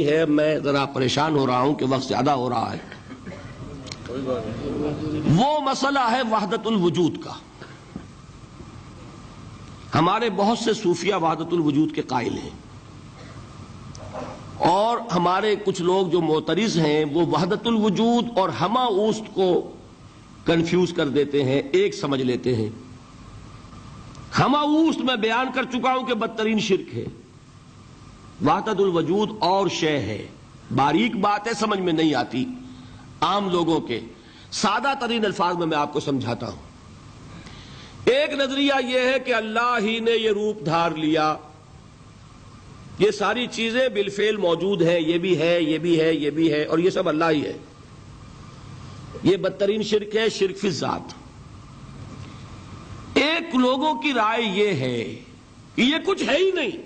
ہے میں ذرا پریشان ہو رہا ہوں کہ وقت زیادہ ہو رہا ہے. وہ مسئلہ ہے وحدت الوجود کا. ہمارے بہت سے صوفیہ وحدت الوجود کے قائل ہیں، اور ہمارے کچھ لوگ جو معترض ہیں وہ وحدت الوجود اور ہمہ اوست کو کنفیوز کر دیتے ہیں، ایک سمجھ لیتے ہیں. ہمہ اوست میں بیان کر چکا ہوں کہ بدترین شرک ہے. وحدت الوجود اور شے ہے، باریک بات ہے، سمجھ میں نہیں آتی عام لوگوں کے. سادہ ترین الفاظ میں آپ کو سمجھاتا ہوں. ایک نظریہ یہ ہے کہ اللہ ہی نے یہ روپ دھار لیا، یہ ساری چیزیں بالفعل موجود ہیں، یہ بھی ہے، یہ بھی ہے، یہ بھی ہے، اور یہ سب اللہ ہی ہے. یہ بدترین شرک ہے، شرک فی الذات. ایک لوگوں کی رائے یہ ہے کہ یہ کچھ ہے ہی نہیں،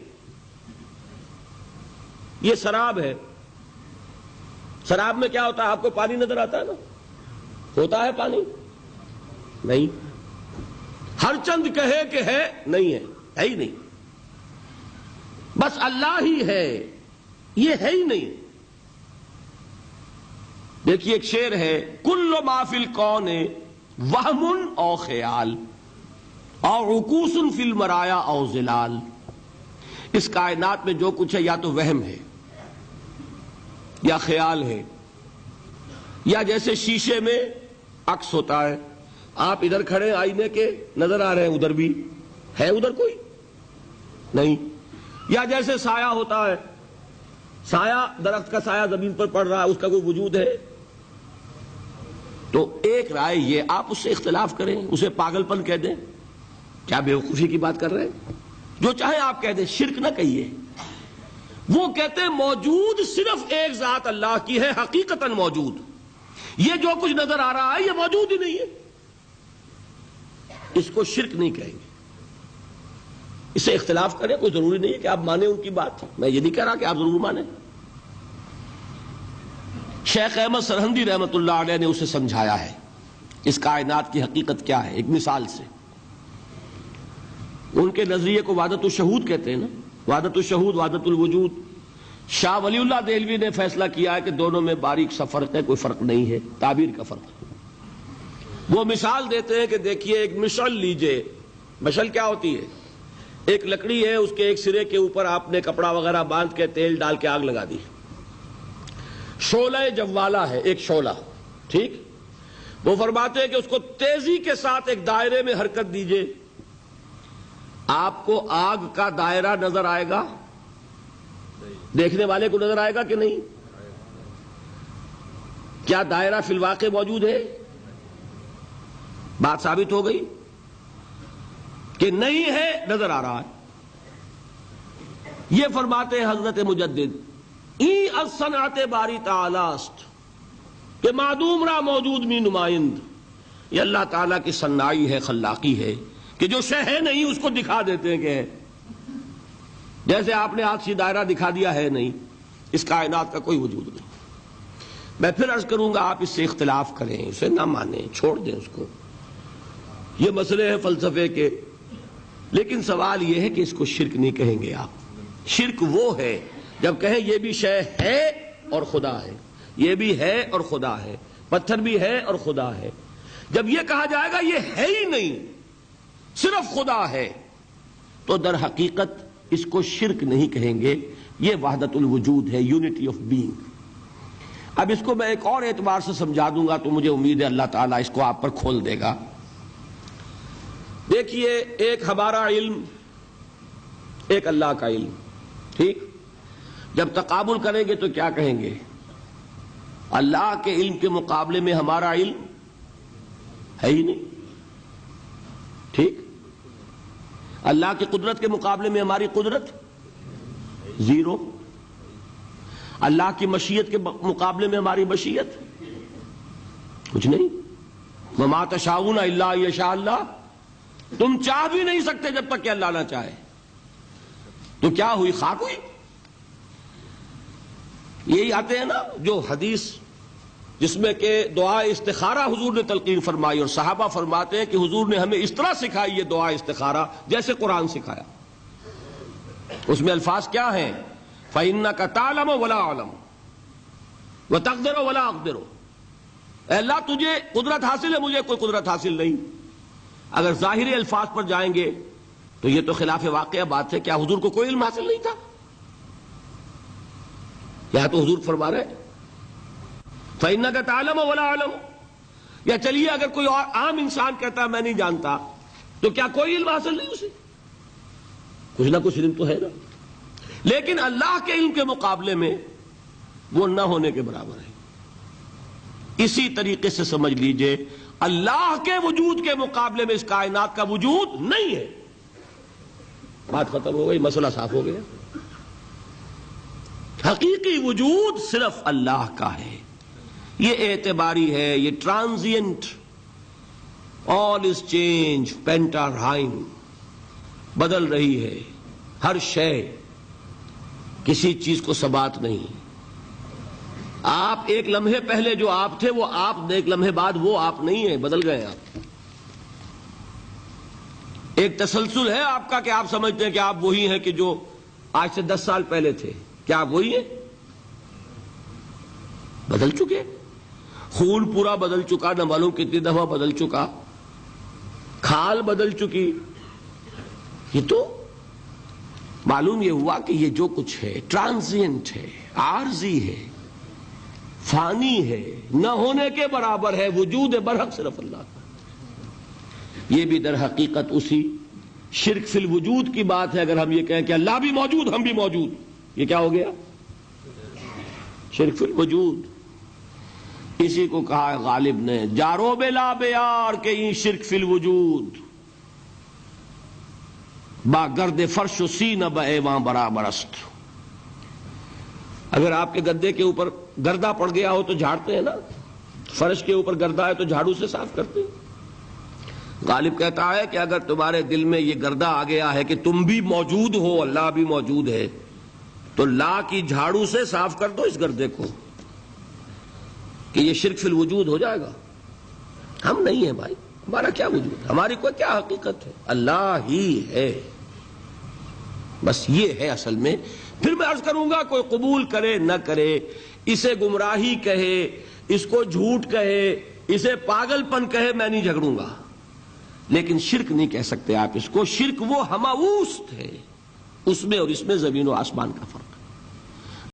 یہ سراب ہے. سراب میں کیا ہوتا ہے؟ آپ کو پانی نظر آتا ہے نا؟ ہوتا ہے پانی؟ نہیں. ہر چند کہے کہ ہے، نہیں ہے، ہے ہی نہیں. بس اللہ ہی ہے، یہ ہے ہی نہیں. دیکھیے ایک شعر ہے، کل ما فی الکون وہم او خیال او عکوس فی المرایا او ظلال. اس کائنات میں جو کچھ ہے یا تو وہم ہے، یا خیال ہے، یا جیسے شیشے میں عکس ہوتا ہے، آپ ادھر کھڑے آئینے کے نظر آ رہے ہیں، ادھر بھی ہے، ادھر کوئی نہیں. یا جیسے سایہ ہوتا ہے، سایہ، درخت کا سایہ زمین پر پڑ رہا ہے، اس کا کوئی وجود ہے؟ تو ایک رائے یہ، آپ اس سے اختلاف کریں، اسے پاگل پن کہہ دیں، کیا بیوقوفی کی بات کر رہے ہیں؟ جو چاہے آپ کہہ دیں، شرک نہ کہیے. وہ کہتے ہیں موجود صرف ایک ذات اللہ کی ہے، حقیقتاً موجود. یہ جو کچھ نظر آ رہا ہے یہ موجود ہی نہیں ہے. اس کو شرک نہیں کہیں گے. اسے اختلاف کریں، کوئی ضروری نہیں ہے کہ آپ مانیں ان کی بات. میں یہ نہیں کہہ رہا کہ آپ ضرور مانیں. شیخ احمد سرہندی رحمۃ اللہ علیہ نے اسے سمجھایا ہے اس کائنات کی حقیقت کیا ہے، ایک مثال سے. ان کے نظریے کو وحدت الشہود کہتے ہیں نا، وحدت الشہود، وحدت الوجود. شاہ ولی اللہ دہلوی نے فیصلہ کیا ہے کہ دونوں میں باریک سا فرق ہے، کوئی فرق نہیں ہے، تعبیر کا فرق ہے. وہ مثال دیتے ہیں کہ دیکھیے ایک مشعل لیجئے. مشعل کیا ہوتی ہے؟ ایک لکڑی ہے، اس کے ایک سرے کے اوپر آپ نے کپڑا وغیرہ باندھ کے تیل ڈال کے آگ لگا دی. شعلہ جوالا ہے، ایک شعلہ، ٹھیک. وہ فرماتے ہیں کہ اس کو تیزی کے ساتھ ایک دائرے میں حرکت دیجئے، آپ کو آگ کا دائرہ نظر آئے گا؟ دیکھنے والے کو نظر آئے گا کہ نہیں؟ کیا دائرہ فی الواقع موجود ہے؟ بات ثابت ہو گئی کہ نہیں ہے، نظر آ رہا ہے. یہ فرماتے ہیں حضرت مجدد، ای الصنعت باری تعالی است، کہ معدوم را موجود می نمائند. یہ اللہ تعالیٰ کی صنائی ہے، خلاقی ہے، کہ جو شے ہے نہیں اس کو دکھا دیتے ہیں کہ ہے. جیسے آپ نے آج سی دائرہ دکھا دیا ہے نہیں، اس کائنات کا کوئی وجود نہیں. میں پھر عرض کروں گا آپ اس سے اختلاف کریں، اسے نہ مانیں، چھوڑ دیں اس کو. یہ مسئلے ہیں فلسفے کے، لیکن سوال یہ ہے کہ اس کو شرک نہیں کہیں گے آپ. شرک وہ ہے جب کہیں یہ بھی شے ہے اور خدا ہے، یہ بھی ہے اور خدا ہے، پتھر بھی ہے اور خدا ہے. جب یہ کہا جائے گا یہ ہے ہی نہیں، صرف خدا ہے، تو در حقیقت اس کو شرک نہیں کہیں گے. یہ وحدت الوجود ہے، یونٹی آف بینگ. اب اس کو میں ایک اور اعتبار سے سمجھا دوں گا تو مجھے امید ہے اللہ تعالیٰ اس کو آپ پر کھول دے گا. دیکھیے ایک ہمارا علم، ایک اللہ کا علم، ٹھیک. جب تقابل کریں گے تو کیا کہیں گے؟ اللہ کے علم کے مقابلے میں ہمارا علم ہے ہی نہیں، ٹھیک. اللہ کی قدرت کے مقابلے میں ہماری قدرت زیرو. اللہ کی مشیت کے مقابلے میں ہماری مشیت کچھ نہیں. وما تشاؤون الا ان یشاء اللہ. تم چاہ بھی نہیں سکتے جب تک کہ اللہ نہ چاہے. تو کیا ہوئی؟ خاک ہوئی. یہی آتے ہیں نا جو حدیث جس میں کہ دعا استخارہ حضور نے تلقین فرمائی، اور صحابہ فرماتے ہیں کہ حضور نے ہمیں اس طرح سکھائی یہ دعا استخارہ جیسے قرآن سکھایا. اس میں الفاظ کیا ہیں؟ فَإِنَّكَ تَعْلَمُ وَلَا أَعْلَمُ وَتَقْدِرُ وَلَا أَقْدِرُ، اے اللہ تجھے قدرت حاصل ہے، مجھے کوئی قدرت حاصل نہیں۔ اگر ظاہری الفاظ پر جائیں گے تو یہ تو خلاف واقعہ بات ہے۔ کیا حضور کو کوئی علم حاصل نہیں تھا؟ یہاں تو حضور فرما رہے ہیں فَإِنَّكَ تَعْلَمُ وَلَا أَعْلَمُ۔ یا چلیے اگر کوئی اور عام انسان کہتا ہے میں نہیں جانتا، تو کیا کوئی علم حاصل نہیں اسے؟ کچھ نہ کچھ علم تو ہے نا۔ لیکن اللہ کے علم کے مقابلے میں وہ نہ ہونے کے برابر ہے۔ اسی طریقے سے سمجھ لیجئے اللہ کے وجود کے مقابلے میں اس کائنات کا وجود نہیں ہے۔ بات ختم ہو گئی، مسئلہ صاف ہو گیا۔ حقیقی وجود صرف اللہ کا ہے، یہ اعتباری ہے، یہ ٹرانزینٹ، آل از چینج، پینٹارائم، بدل رہی ہے ہر شے، کسی چیز کو ثبات نہیں۔ آپ ایک لمحے پہلے جو آپ تھے وہ آپ، ایک لمحے بعد وہ آپ نہیں ہیں، بدل گئے آپ۔ ایک تسلسل ہے آپ کا کہ آپ سمجھتے ہیں کہ آپ وہی ہیں کہ جو آج سے 10 سال پہلے تھے۔ کیا آپ وہی ہیں؟ بدل چکے، خون پورا بدل چکا، نہ معلوم کتنی دفعہ بدل چکا، کھال بدل چکی۔ یہ تو معلوم یہ ہوا کہ یہ جو کچھ ہے ٹرانزینٹ ہے، عارضی ہے، فانی ہے، نہ ہونے کے برابر ہے۔ وجود برحق صرف اللہ کا۔ یہ بھی در حقیقت اسی شرک فی الوجود کی بات ہے۔ اگر ہم یہ کہیں کہ اللہ بھی موجود ہم بھی موجود، یہ کیا ہو گیا؟ شرک فی الوجود۔ اسی کو کہا ہے غالب نے جارو بلا بیار کہ این شرک فی الوجود، با گرد فرش و سینہ با ایواں برابر است۔ اگر آپ کے گدے کے اوپر گردہ پڑ گیا ہو تو جھاڑتے ہیں نا، فرش کے اوپر گردہ ہے تو جھاڑو سے صاف کرتے ہیں۔ غالب کہتا ہے کہ اگر تمہارے دل میں یہ گردہ آ گیا ہے کہ تم بھی موجود ہو، اللہ بھی موجود ہے، تو لا کی جھاڑو سے صاف کر دو اس گردے کو، کہ یہ شرک فی الوجود ہو جائے گا۔ ہم نہیں ہیں بھائی، ہمارا کیا وجود، ہماری کوئی کیا حقیقت ہے، اللہ ہی ہے، بس یہ ہے اصل میں۔ پھر میں عرض کروں گا کوئی قبول کرے نہ کرے، اسے گمراہی کہے، اس کو جھوٹ کہے، اسے پاگل پن کہے، میں نہیں جھگڑوں گا، لیکن شرک نہیں کہہ سکتے آپ اس کو۔ شرک وہ ہماوست ہے، اس میں اور اس میں زمین و آسمان کا فرق۔